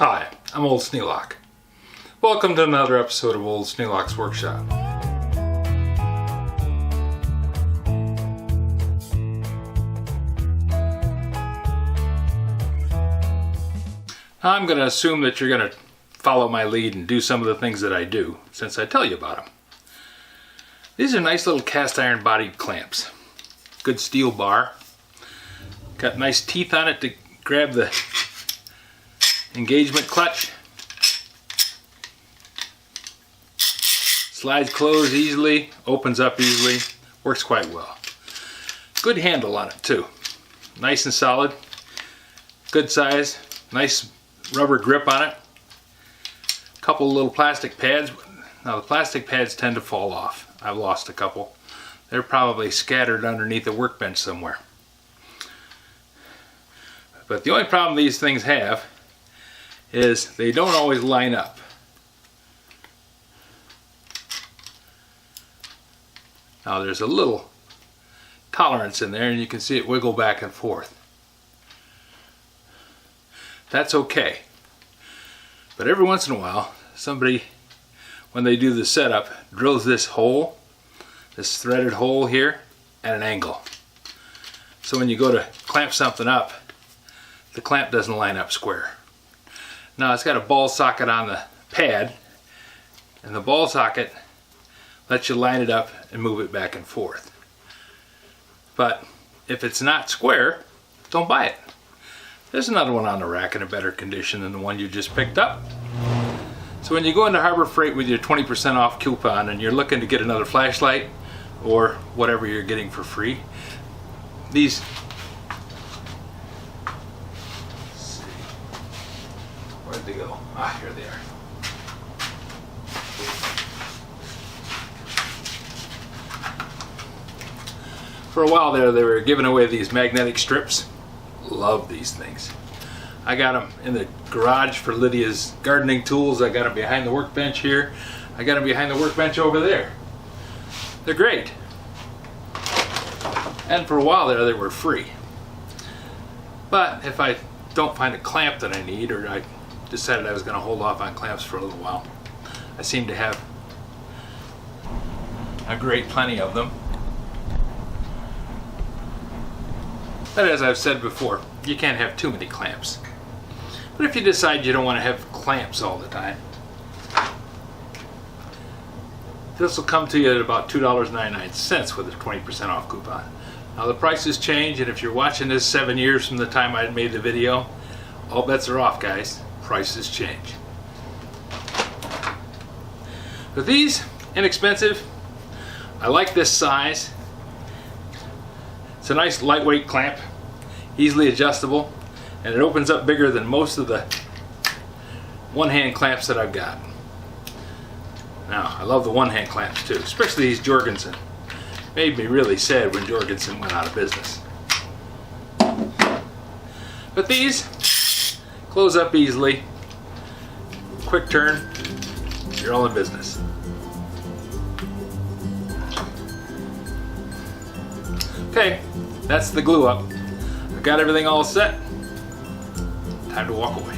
Hi, I'm Old Sneelock. Welcome to another episode of Old Sneelock's Workshop. I'm going to assume that you're going to follow my lead and do some of the things that I do, since I tell you about them. These are nice little cast iron bodied clamps. Good steel bar. Got nice teeth on it to grab the engagement clutch. Slides closed easily, opens up easily, works quite well. Good handle on it too. Nice and solid, good size, nice rubber grip on it. Couple of little plastic pads. Now the plastic pads tend to fall off. I've lost a couple. They're probably scattered underneath a workbench somewhere. But the only problem these things have is they don't always line up. Now there's a little tolerance in there and you can see it wiggle back and forth. That's okay. But every once in a while, somebody, when they do the setup, drills this hole, this threaded hole here, at an angle. So when you go to clamp something up, the clamp doesn't line up square. Now it's got a ball socket on the pad, and the ball socket lets you line it up and move it back and forth. But if it's not square, don't buy it. There's another one on the rack in a better condition than the one you just picked up. So when you go into Harbor Freight with your 20% off coupon and you're looking to get another flashlight or whatever you're getting for free, these, let's see, where'd they go? Ah, here they are. For a while there, they were giving away these magnetic strips. Love these things. I got them in the garage for Lydia's gardening tools. I got them behind the workbench here. I got them behind the workbench over there. They're great. And for a while there, they were free. But if I don't find a clamp that I need, or I decided I was going to hold off on clamps for a little while, I seem to have a great plenty of them. But as I've said before, you can't have too many clamps. But if you decide you don't want to have clamps all the time, this will come to you at about $2.99 with a 20% off coupon. Now the prices change, and if you're watching this 7 years from the time I made the video, all bets are off, guys. Prices change. But these, inexpensive. I like this size. It's a nice lightweight clamp, easily adjustable, and it opens up bigger than most of the one-hand clamps that I've got. Now, I love the one-hand clamps too, especially these Jorgensen. Made me really sad when Jorgensen went out of business. But these close up easily, quick turn, you're all in business. Okay, that's the glue up. I've got everything all set. Time to walk away.